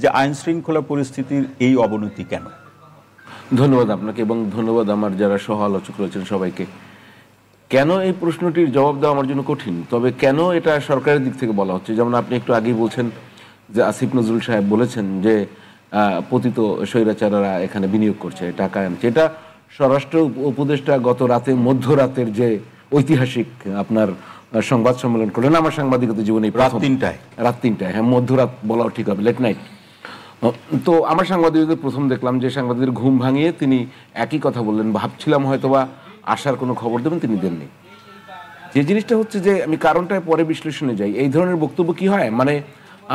যে আইন শৃঙ্খলা পরিস্থিতির এই অবনতি কেন? ধন্যবাদ আপনাকে এবং ধন্যবাদ আমার যারা সহ আলোচক রয়েছেন সবাইকে। কেন এই প্রশ্নটির জবাব দেওয়া আমার জন্য কঠিন, তবে কেন এটা সরকারের দিক থেকে বলা হচ্ছে, যেমন আপনি একটু আগেই বলছেন যে আসিফ নজরুল সাহেব বলেছেন যে পতিত স্বৈরাচাররা এখানে বিনিয়োগ করছে, টাকা আনছে। এটা স্বরাষ্ট্র উপদেষ্টা গত রাতে মধ্যরাতের যে ঐতিহাসিক আপনার সংবাদ সম্মেলন করলেন আমার সাংবাদিকতা জীবনে রাত 3টায়, হ্যাঁ মধ্যরাত বলাও ঠিক হবে, লেট নাইট। তো আমার সাংবাদিকদের প্রথম দেখলাম যে সাংবাদিকদের ঘুম ভাঙিয়ে তিনি একই কথা বললেন, ভাবছিলাম হয়তোবা আসার কোনো খবর দেবেন, তিনি দেননি। যে জিনিসটা হচ্ছে যে আমি কারণটায় পরে বিশ্লেষণে যাই, এই ধরনের বক্তব্য কি হয়, মানে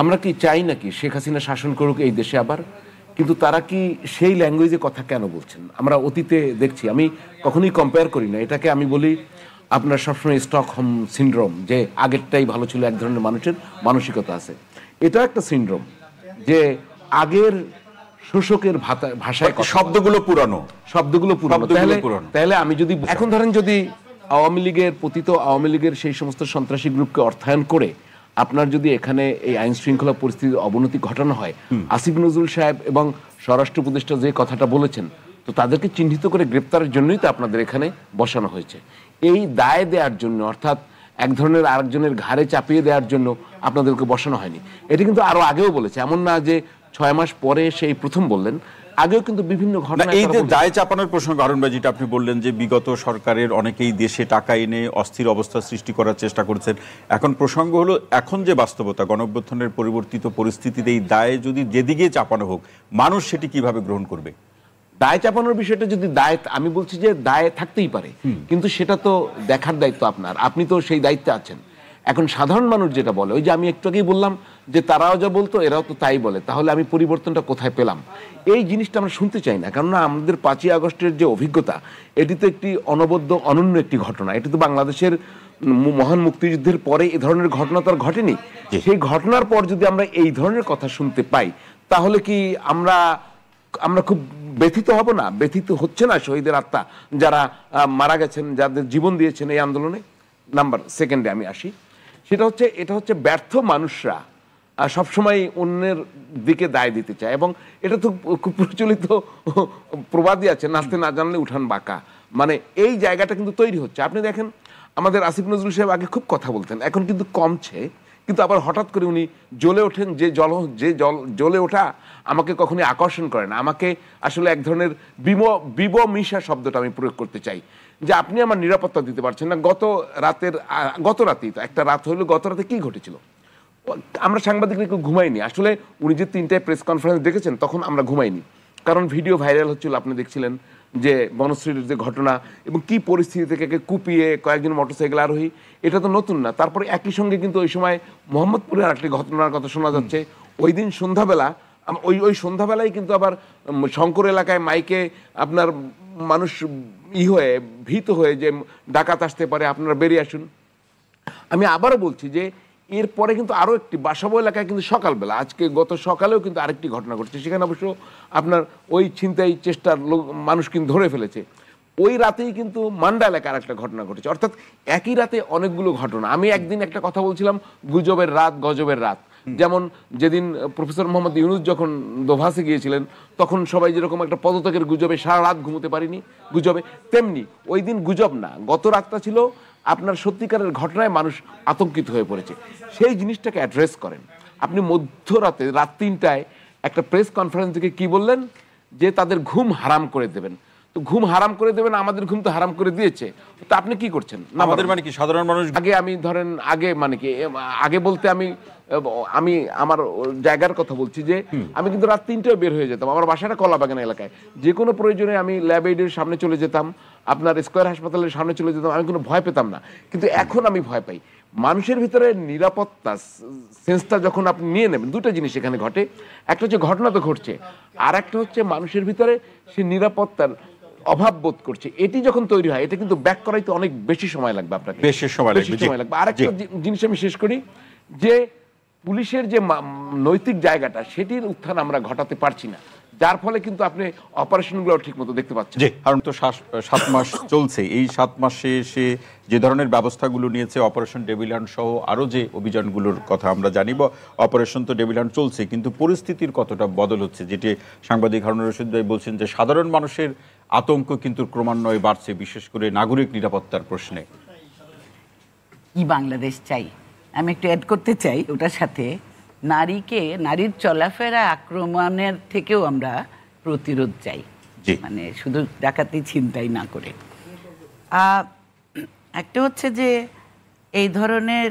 আমরা কি চাই নাকি শেখ হাসিনা শাসন করুক এই দেশে আবার, কিন্তু তারা কি সেই ল্যাঙ্গুয়েজে কথা কেন বলছেন? আমরা অতীতে দেখছি, আমি কখনোই কম্পেয়ার করি না এটাকে, আমি বলি আপনার সবসময় স্টকহোম সিনড্রোম, যে আগেরটাই ভালো ছিল, এক ধরনের মানুষের মানসিকতা আছে। এটা একটা সিনড্রোম যে আগের শোষকের ভাষায় শব্দগুলো পুরানো। তাহলে আমি যদি এখন ধরেন যদি আওয়ামী লীগের পতিত আওয়ামী লীগের সেই সমস্ত সন্ত্রাসী গ্রুপকে অর্থায়ন করে আপনার যদি এখানে এই আইন শৃঙ্খলা পরিস্থিতির অবনতি ঘটানো হয়, আসিফ নজরুল সাহেব এবং স্বরাষ্ট্র উপদেষ্টা যে কথাটা বলেছেন, তো তাদেরকে চিহ্নিত করে গ্রেপ্তারের জন্যই তো আপনাদের এখানে বসানো হয়েছে। এই দায় দেওয়ার জন্য, অর্থাৎ এক ধরনের আরেকজনের ঘাড়ে চাপিয়ে দেওয়ার জন্য আপনাদেরকে বসানো হয়নি। এটা কিন্তু আরো আগেও বলেছে, এমন না যে 6 মাস পরে সেই প্রথম বললেন, আগেও কিন্তু বিভিন্ন ঘটনা। এই যে দায় চাপানোর প্রসঙ্গ আরুন ভাই, যেটা আপনি বললেন যে বিগত সরকারের অনেকেই দেশে টাকা এনে অস্থির অবস্থা সৃষ্টি করার চেষ্টা করেছেন, এখন প্রসঙ্গ হলো এখন যে বাস্তবতা, গণঅভ্যুত্থানের পরিবর্তিত পরিস্থিতিতে এই দায় যদি যেদিকে চাপানো হোক, মানুষ সেটি কিভাবে গ্রহণ করবে? দায় চাপানোর বিষয়টা যদি দায়, আমি বলছি যে দায় থাকতেই পারে, কিন্তু সেটা তো দেখার দায়িত্ব আপনার, আপনি তো সেই দায়িত্বে আছেন। এখন সাধারণ মানুষ যেটা বলে, ওই যে আমি একটু আগেই বললাম যে তারাও যা বলতো এরাও তো তাই বলে, তাহলে আমি পরিবর্তনটা কোথায় পেলাম? এই জিনিসটা আমরা শুনতে চাই না, কেননা আমাদের 5ই আগস্টের যে অভিজ্ঞতা, এটি তো একটি অনবদ্য অনন্য একটি ঘটনা। এটি তো বাংলাদেশের মহান মুক্তিযুদ্ধের পরে এ ধরনের ঘটনা তো আর ঘটেনি। সেই ঘটনার পর যদি আমরা এই ধরনের কথা শুনতে পাই, তাহলে কি আমরা খুব ব্যথিত হব না? ব্যথিত হচ্ছে না শহীদের আত্মা, যারা মারা গেছেন, যাদের জীবন দিয়েছেন এই আন্দোলনে? নাম্বার সেকেন্ডে আমি আসি, এটা হচ্ছে ব্যর্থ মানুষরা সবসময় অন্যের দিকে দায় দিতে চায়, এবং এটা তো খুব প্রচলিত প্রবাদই আছে, নাচতে না জানলে উঠান বাঁকা। মানে এই জায়গাটা কিন্তু তৈরি হচ্ছে। আপনি দেখেন আমাদের আসিফ নজরুল সাহেব আগে খুব কথা বলতেন, এখন কিন্তু কমছে, কিন্তু আবার হঠাৎ করে উনি জ্বলে ওঠেন। যে জ্বলে ওঠা আমাকে কখনোই আকর্ষণ করে না। আমাকে আসলে এক ধরনের বিবমিশা শব্দটা আমি প্রয়োগ করতে চাই, যে আপনি আমার নিরাপত্তা দিতে পারছেন না। গত রাতেই তো একটা রাত হলো, গত রাতে কি ঘটেছিল? আমরা সাংবাদিকরা কেউ ঘুমাইনি আসলে। উনি যে 3টায় প্রেস কনফারেন্স দেখেছেন, তখন আমরা ঘুমাইনি, কারণ ভিডিও ভাইরাল হচ্ছিল। আপনি দেখছিলেন যে বনশ্রীর যে ঘটনা এবং কি পরিস্থিতি থেকে কুপিয়ে কয়েকজন মোটরসাইকেল আরোহী, এটা তো নতুন না। তারপরে একই সঙ্গে কিন্তু ওই সময় মোহাম্মদপুরের আরেকটি ঘটনার কথা শোনা যাচ্ছে। ওই দিন সন্ধ্যাবেলা, ওই সন্ধ্যাবেলায় কিন্তু আবার শঙ্কর এলাকায় মাইকে আপনার মানুষ ভীত হয়ে যে ডাকাত আসতে পারে, আপনারা বেরিয়ে আসুন। আমি আবারও বলছি যে এরপরে কিন্তু আরও একটি বাসাবো এলাকায় কিন্তু সকালবেলা, আজকে গত সকালেও কিন্তু আরেকটি ঘটনা ঘটছে। সেখানে অবশ্য আপনার ওই ছিনতাই চেষ্টার মানুষ কিন্তু ধরে ফেলেছে। ওই রাতেই কিন্তু মান্ডা এলাকার একটা ঘটনা ঘটেছে। অর্থাৎ একই রাতে অনেকগুলো ঘটনা। আমি একদিন একটা কথা বলছিলাম, গুজবের রাত, গজবের রাত। যেমন যেদিন প্রফেসর মোহাম্মদ ইউনুস যখন দোভাসে গিয়েছিলেন, তখন সবাই যেরকম একটা পদত্যাগের গুজবে সারা রাত ঘুমোতে পারিনি গুজবে, তেমনি ওই দিন গুজব না, গত রাতটা ছিল আপনার সত্যিকারের ঘটনায় মানুষ আতঙ্কিত হয়ে পড়েছে। সেই জিনিসটাকে অ্যাড্রেস করেন। আপনি মধ্যরাতে রাত 3টায় একটা প্রেস কনফারেন্স থেকে কি বললেন, যে তাদের ঘুম হারাম করে দেবেন। তো ঘুম হারাম করে দেবেন, আমাদের ঘুম তো হারাম করে দিয়েছে। তো আপনি কি করছেন? আমাদের মানে কি সাধারণ মানুষ? আমি ধরেন মানে কি আগে বলতে আমি আমার জায়গার কথা বলছি, যে আমি কিন্তু রাত 3টায় বের হয়ে যেতাম। আমার বাসাটা কলাবাগান এলাকায়, যে কোনো প্রয়োজনে আমি ল্যাব এইডের সামনে চলে যেতাম, আপনার স্কয়ার হাসপাতালের সামনে চলে যেতাম, আমি কোনো ভয় পেতাম না। কিন্তু এখন আমি ভয় পাই। মানুষের ভিতরে নিরাপত্তা সেন্সটা যখন আপনি নিয়ে নেবেন, দুটো জিনিস এখানে ঘটে। একটা হচ্ছে ঘটনা তো ঘটছে, আর একটা হচ্ছে মানুষের ভিতরে সে নিরাপত্তার অভাব বোধ করছে। এটি যখন তৈরি হয়, এটা কিন্তু ব্যাক করাইতে অনেক বেশি সময় লাগবে আপনাকে, বেশি সময় লাগবে। আর একটা জিনিস আমি শেষ করি, যে পুলিশের যে নৈতিক জায়গাটা, সেটির উত্থান আমরা ঘটাতে পারছি না। যার ফলে কিন্তু আপনি অপারেশনগুলো ঠিক মতো দেখতে পাচ্ছেন। জি, কারণ তো 7 মাস চলছে, এই 7 মাসে সে যে ধরনের ব্যবস্থাগুলো নিয়েছে, অপারেশন ডেভিল হান্ট সহ আরো যে অভিযানগুলোর কথা আমরা জানি, বা অপারেশন তো ডেভিল হান্ট চলছে, কিন্তু পরিস্থিতির কতটা বদল হচ্ছে, যেটি সাংবাদিক হারুন রশিদ ভাই বলছেন যে সাধারণ মানুষের আতঙ্ক কিন্তু ক্রমান্বয়ে বাড়ছে, বিশেষ করে নাগরিক নিরাপত্তার প্রশ্নে। কি বাংলাদেশ চাই, আমি একটু অ্যাড করতে চাই ওটার সাথে, নারীর চলাফেরা আক্রমণের থেকেও আমরা প্রতিরোধ চাই, মানে শুধু ডাকাতি ছিনতাই না করে। একটা হচ্ছে যে এই ধরনের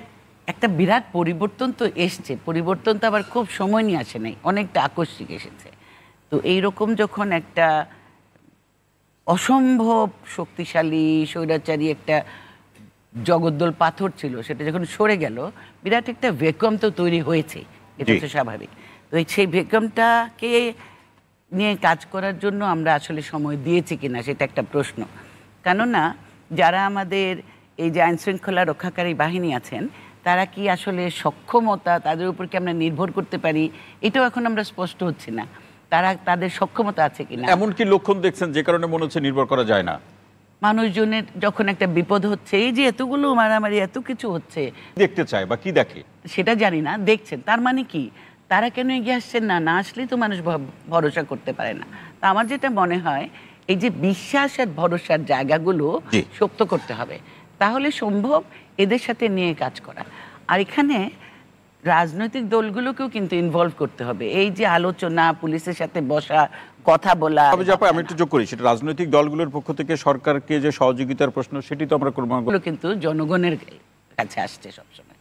একটা বিরাট পরিবর্তন তো এসছে, পরিবর্তন তো আবার খুব সময় নিয়ে আসে নাই, অনেকটা আকস্মিক এসেছে। তো এইরকম যখন একটা অসম্ভব শক্তিশালী স্বৈরাচারী একটা জগদ্দল পাথর ছিল, সেটা যখন সরে গেল, বিরাট একটা ভ্যাকুয়াম তো তৈরি হয়েছে, এটা তো স্বাভাবিক। তো সেই ভ্যাকুয়ামটাকে নিয়ে কাজ করার জন্য আমরা আসলে সময় দিয়েছি কিনা সেটা একটা প্রশ্ন। কেননা যারা আমাদের এই যে আইন শৃঙ্খলা রক্ষাকারী বাহিনী আছেন, তারা কি আসলে সক্ষমতা, তাদের উপর কি আমরা নির্ভর করতে পারি, এটাও এখন আমরা স্পষ্ট হচ্ছে না, তারা তাদের সক্ষমতা আছে কিনা। এমন কি লক্ষণ দেখছেন যে কারণে মনে হচ্ছে নির্ভর করা যায় না? মানুষজনের যখন একটা বিপদ হচ্ছে, এই যে এতগুলো মারামারি, এত কিছু হচ্ছে, দেখতে চায় বা কি দেখে সেটা জানি না, দেখছেন, তার মানে কি তারা কেন এগিয়ে আসছেন না? না আসলেই তো মানুষ ভরসা করতে পারে না। তা আমার যেটা মনে হয়, এই যে বিশ্বাস আর ভরসার জায়গাগুলো শক্ত করতে হবে, তাহলে সম্ভব এদের সাথে নিয়ে কাজ করা। আর এখানে রাজনৈতিক দলগুলোকেও কিন্তু ইনভলভ করতে হবে, এই যে আলোচনা, পুলিশের সাথে বসা, কথা বলা। আমি একটু যোগ করি, সেটা রাজনৈতিক দলগুলোর পক্ষ থেকে সরকারকে যে সহযোগিতার প্রশ্ন, সেটি তো আমরা ক্রমাগত কিন্তু জনগণের কাছে আসছে সবসময়,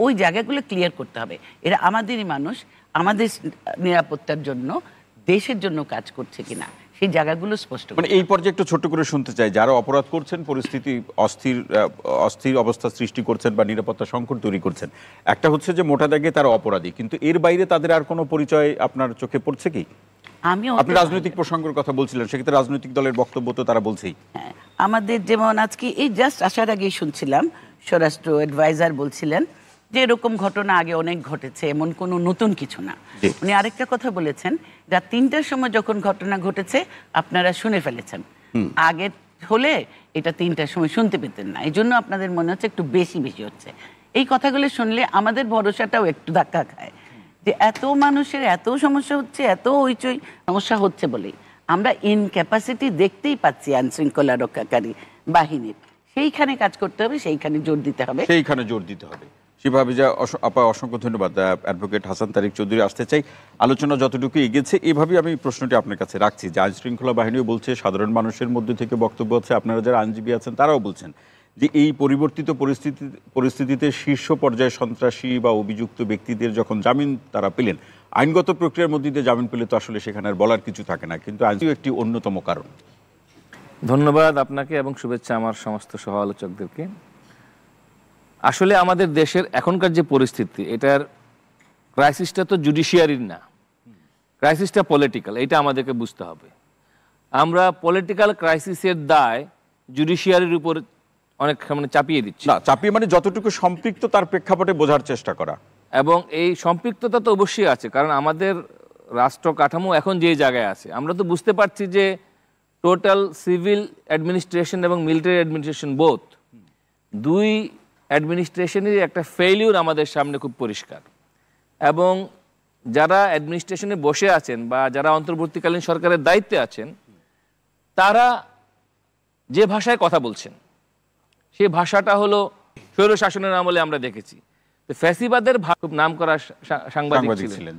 ওই জায়গাগুলো ক্লিয়ার করতে হবে। এরা আমাদেরই মানুষ, আমাদের নিরাপত্তার জন্য, দেশের জন্য কাজ করছে কিনা সেই জায়গাগুলো স্পষ্ট। মানে এই পর্যায়ে একটু ছোট্ট করে শুনতে চাই, যারা অপরাধ করছেন, পরিস্থিতি অস্থির অবস্থা সৃষ্টি করছেন বা নিরাপত্তা সংকট তৈরি করছেন, একটা হচ্ছে যে মোটা দাগে তারা অপরাধী, কিন্তু এর বাইরে তাদের আর কোনো পরিচয় আপনার চোখে পড়ছে কি? আপনি রাজনৈতিক প্রসঙ্গের কথা বলছিলেন, সেক্ষেত্রে রাজনৈতিক দলের বক্তব্য তো তারা বলছেই। হ্যাঁ, আমাদের যেমন আজকে এই জাস্ট আসার আগেই শুনছিলাম স্বরাষ্ট্র অ্যাডভাইজার বলছিলেন যে এরকম ঘটনা আগে অনেক ঘটেছে, এমন কোনো নতুন কিছু না। উনি আরেকটা কথা বলেছেন, রাত 3টার সময় যখন ঘটনা ঘটেছে আপনারা শুনে ফেলেছেন, আগে হলে এটা 3টার সময় শুনতে পেতেন না, এই জন্য আপনাদের মনে হচ্ছে একটু বেশি হচ্ছে। এই কথাগুলো শুনলে আমাদের ভরসাটাও একটু ধাক্কা খায়, যে এত মানুষের এত সমস্যা হচ্ছে, এত হইচই সমস্যা হচ্ছে বলেই আমরা ইনক্যাপাসিটি দেখতেই পাচ্ছি আইন শৃঙ্খলা রক্ষাকারী বাহিনীর। সেইখানে কাজ করতে হবে, সেইখানে জোর দিতে হবে, শিবাবিজা আপা, অসংখ্য ধন্যবাদ। অ্যাডভোকেট হাসান তারিক চৌধুরী, আসতে চাই, আলোচনা যতটুকু এগিয়েছে এভাবেই আমি প্রশ্নটি আপনার কাছে রাখছি, যে আইন শৃঙ্খলা বাহিনীও বলছে, সাধারণ মানুষের মধ্যে থেকে বক্তব্য হচ্ছে, আপনারা যারা আইনজীবী আছেন তারাও বলছেন যে এই পরিবর্তিত পরিস্থিতিতে শীর্ষ পর্যায়ে সন্ত্রাসী বা অভিযুক্ত ব্যক্তিদের যখন জামিন তারা পেলেন, আইনগত প্রক্রিয়ার মধ্যে দিয়ে জামিন পেলে তো আসলে সেখানে আর বলার কিছু থাকে না, কিন্তু আইনজীবী একটি অন্যতম কারণ। ধন্যবাদ আপনাকে এবং শুভেচ্ছা আমার সমস্ত সহ আলোচকদেরকে। আসলে আমাদের দেশের এখনকার যে পরিস্থিতি, এটার ক্রাইসিসটা তো জুডিশিয়ারির না, ক্রাইসিসটা পলিটিক্যাল, এটা আমাদেরকে বুঝতে হবে। আমরা পলিটিক্যাল ক্রাইসিসের দায় জুডিশিয়ারির উপর অনেক মানে চাপিয়ে দিচ্ছি। না, চাপিয়ে মানে যতটুকু সম্পৃক্ত তার প্রেক্ষাপটে বোঝার চেষ্টা করা, এবং এই সম্পৃক্ততা তো অবশ্যই আছে, কারণ আমাদের রাষ্ট্র কাঠামো এখন যে জায়গায় আছে, আমরা তো বুঝতে পারছি যে টোটাল সিভিল অ্যাডমিনিস্ট্রেশন এবং মিলিটারি অ্যাডমিনিস্ট্রেশন বোথ, দুই অ্যাডমিনিস্ট্রেশনের একটা ফেইলিউর আমাদের সামনে খুব পরিষ্কার। এবং যারা অ্যাডমিনিস্ট্রেশনে বসে আছেন বা যারা অন্তর্বর্তীকালীন সরকারের দায়িত্বে আছেন, তারা যে ভাষায় কথা বলছেন সেই ভাষাটা হলো স্বৈরশাসনের আমলে আমরা দেখেছি। ফ্যাসিবাদের খুব নাম করা সাংবাদিক ছিলেন